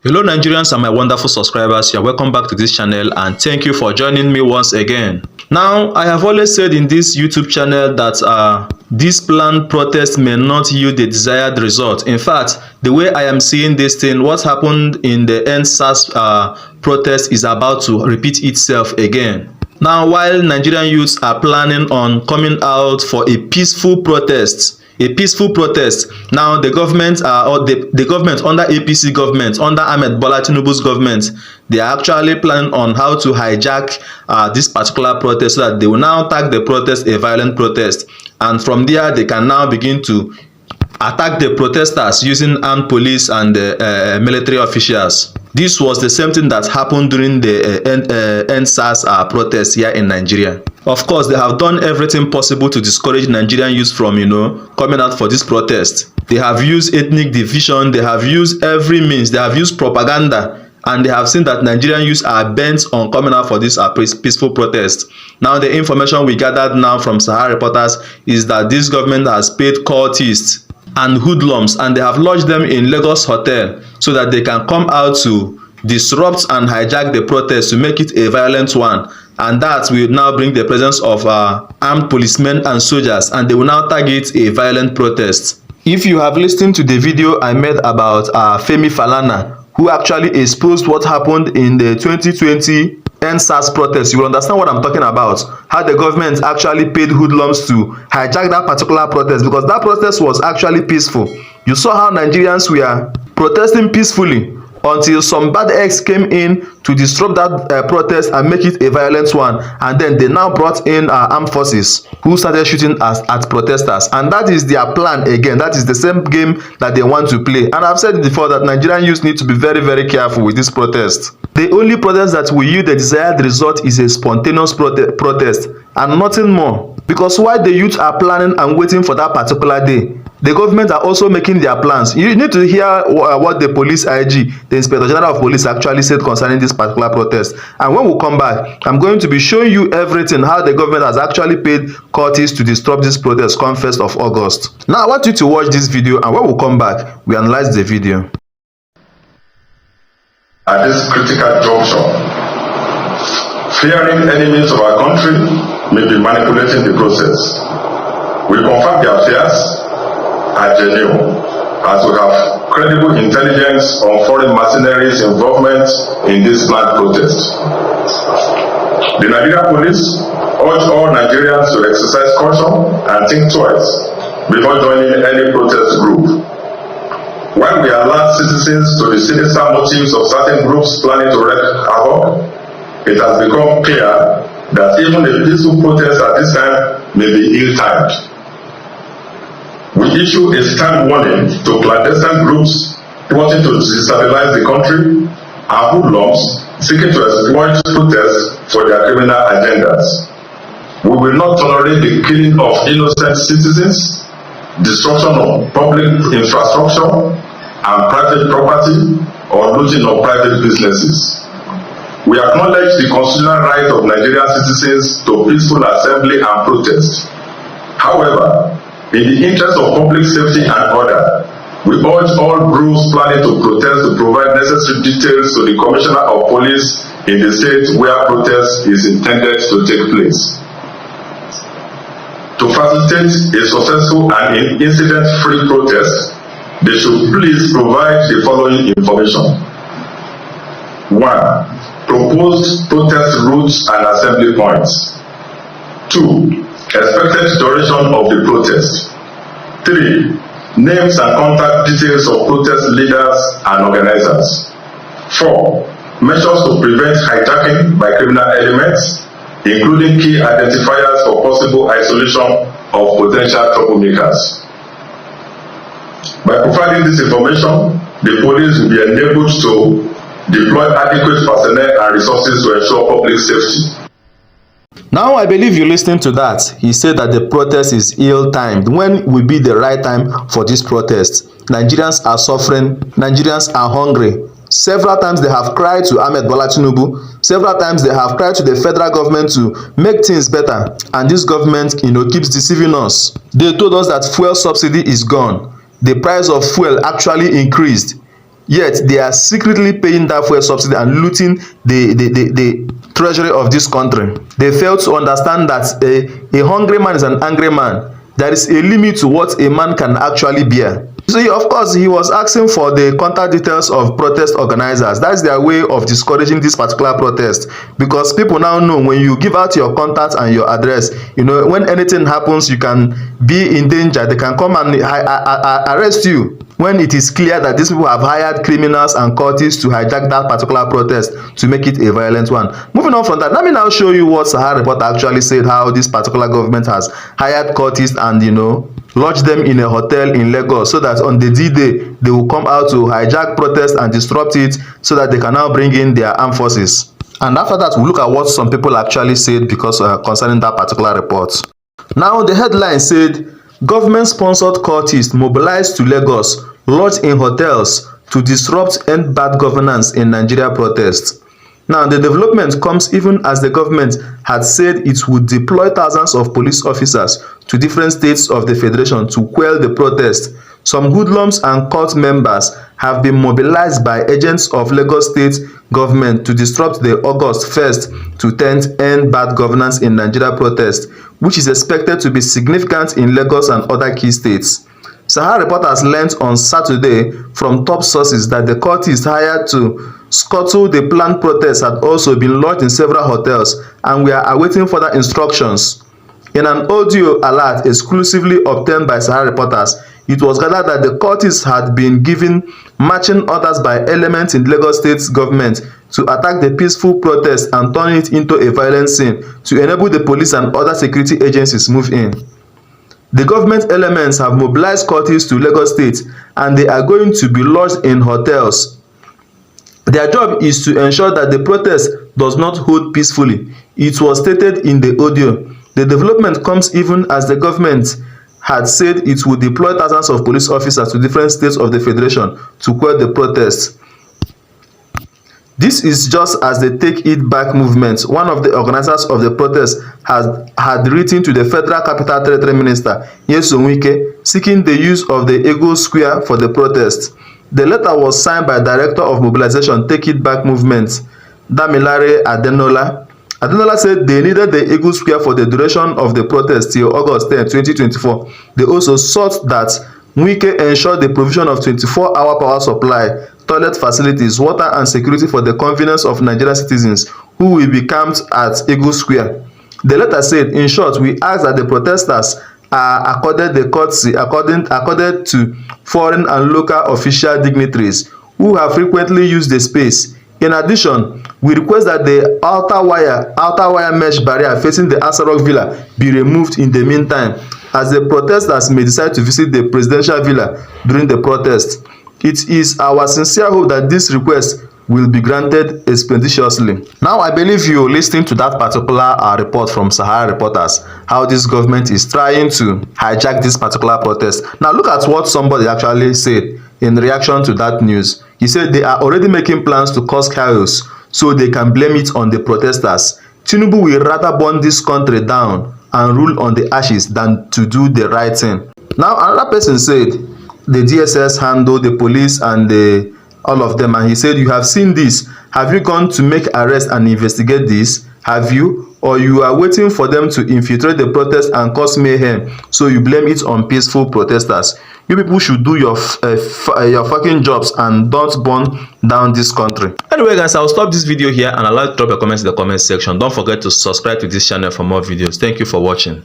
Hello Nigerians and my wonderful subscribers, you're welcome back to this channel and thank you for joining me once again. Now, I have always said in this YouTube channel that this planned protest may not yield the desired result. In fact, the way I am seeing this thing, what happened in the NSAS protest is about to repeat itself again. Now, while Nigerian youths are planning on coming out for a peaceful protest, now the government the government under APC government, under Ahmed Bola Tinubu's government, they are actually planning on how to hijack this particular protest so that they will now tag the protest a violent protest, and from there they can now begin to attack the protesters using armed police and military officials. This was the same thing that happened during the NSAS protest here in Nigeria. Of course, they have done everything possible to discourage Nigerian youth from, coming out for this protest. They have used ethnic division, they have used every means, they have used propaganda, and they have seen that Nigerian youth are bent on coming out for this peaceful protest. Now, the information we gathered now from Sahara Reporters is that this government has paid cultists and hoodlums, and they have lodged them in Lagos hotel so that they can come out to disrupt and hijack the protest to make it a violent one, and that will now bring the presence of armed policemen and soldiers, and they will now target a violent protest. If you have listened to the video I made about Femi Falana, who actually exposed what happened in the 2020 NSAS protest, you will understand what I'm talking about. How the government actually paid hoodlums to hijack that particular protest, because that protest was actually peaceful. You saw how Nigerians were protesting peacefully until some bad eggs came in to disrupt that protest and make it a violent one, and then they now brought in armed forces who started shooting at protesters, and that is their plan again. That is the same game that they want to play. And I've said before that Nigerian youth need to be very, very careful with this protest. The only protest that will yield the desired result is a spontaneous protest and nothing more, because while the youth are planning and waiting for that particular day, the government are also making their plans. You need to hear what the police IG, the Inspector General of Police, actually said concerning this particular protest. And when we come back, I'm going to be showing you everything, how the government has actually paid cultists to disrupt this protest come 1st of August. Now, I want you to watch this video, and when we come back, we analyze the video. At this critical juncture, fearing enemies of our country may be manipulating the process. We confirm their fears are genuine, as we have credible intelligence on foreign mercenaries' involvement in this planned protest. The Nigerian police urge all Nigerians to exercise caution and think twice before joining any protest group. While we alert citizens to the sinister motives of certain groups planning to wreak havoc, it has become clear that even a peaceful protest at this time may be ill-timed. We issue a stern warning to clandestine groups plotting to destabilize the country and hoodlums seeking to exploit protests for their criminal agendas. We will not tolerate the killing of innocent citizens, destruction of public infrastructure and private property, or looting of private businesses. We acknowledge the constitutional right of Nigerian citizens to peaceful assembly and protest. However, in the interest of public safety and order, we urge all groups planning to protest to provide necessary details to the Commissioner of Police in the state where protest is intended to take place. To facilitate a successful and incident-free protest, they should please provide the following information. 1. Proposed protest routes and assembly points. 2. Expected duration of the protest. 3. Names and contact details of protest leaders and organizers. 4. Measures to prevent hijacking by criminal elements, including key identifiers for possible isolation of potential troublemakers. By providing this information, the police will be enabled to deploy adequate personnel and resources to ensure public safety. Now, I believe you listened to that. He said that the protest is ill-timed. When will be the right time for this protest? Nigerians are suffering. Nigerians are hungry. Several times they have cried to Ahmed Bola Tinubu. Several times they have cried to the federal government to make things better. And this government, keeps deceiving us. They told us that fuel subsidy is gone. The price of fuel actually increased. yet they are secretly paying that fuel subsidy and looting the treasury of this country. They fail to understand that a hungry man is an angry man. There is a limit to what a man can actually bear. So of course, he was asking for the contact details of protest organizers. That's their way of discouraging this particular protest, because people now know when you give out your contact and your address, you know, when anything happens, you can be in danger. They can come and arrest you when it is clear that these people have hired criminals and cultists to hijack that particular protest to make it a violent one. Moving on from that, let me now show you what Sahara Reporter actually said, how this particular government has hired cultists and, you know, lodge them in a hotel in Lagos so that on the D-Day they will come out to hijack protest and disrupt it so that they can now bring in their armed forces. And after that, we'll look at what some people actually said because concerning that particular report. Now, the headline said, government-sponsored cultists mobilized to Lagos, lodged in hotels to disrupt end bad governance in Nigeria protests. Now, the development comes even as the government had said it would deploy thousands of police officers to different states of the federation to quell the protest. Some hoodlums and cult members have been mobilized by agents of Lagos State government to disrupt the August 1st to 10th End Bad Governance in Nigeria protest, which is expected to be significant in Lagos and other key states. Sahara Reporters learned on Saturday from top sources that the cultists hired to scuttle the planned protest had also been lodged in several hotels and we are awaiting further instructions. In an audio alert exclusively obtained by Sahara Reporters, it was gathered that the cultists had been given marching orders by elements in Lagos State government to attack the peaceful protest and turn it into a violent scene to enable the police and other security agencies move in. The government elements have mobilized cultists to Lagos State and they are going to be lodged in hotels. Their job is to ensure that the protest does not hold peacefully. It was stated in the audio. The development comes even as the government had said it would deploy thousands of police officers to different states of the federation to quell the protests. This is just as the Take It Back movement, one of the organizers of the protest, had written to the Federal Capital Territory Minister, Nyesom Wike, seeking the use of the Ego Square for the protest. The letter was signed by Director of Mobilization Take It Back movement, Damilare Adenola. Adenola said they needed the Ego Square for the duration of the protest till August 10, 2024. They also sought that Wike ensure the provision of 24-hour power supply, toilet facilities, water and security for the convenience of Nigerian citizens who will be camped at Ego Square. The letter said, in short, we ask that the protesters are accorded the courtesy accorded to foreign and local official dignitaries who have frequently used the space. In addition, we request that the outer wire mesh barrier facing the Asarok Villa be removed in the meantime, as the protesters may decide to visit the presidential villa during the protest. It is our sincere hope that this request will be granted expeditiously. Now, I believe you listening to that particular report from Sahara Reporters, how this government is trying to hijack this particular protest. Now, look at what somebody actually said in reaction to that news. He said they are already making plans to cause chaos so they can blame it on the protesters. TINUBU will rather burn this country down and rule on the ashes than to do the right thing. Now, another person said the DSS handled the police and all of them, and he said, you have seen this. Have you gone to make arrest and investigate this? Have you? Or you are waiting for them to infiltrate the protest and cause mayhem, so you blame it on peaceful protesters? You people should do your fucking jobs and don't burn down this country. Anyway guys, I'll stop this video here and I'd like to drop your comments in the comment section. Don't forget to subscribe to this channel for more videos. Thank you for watching.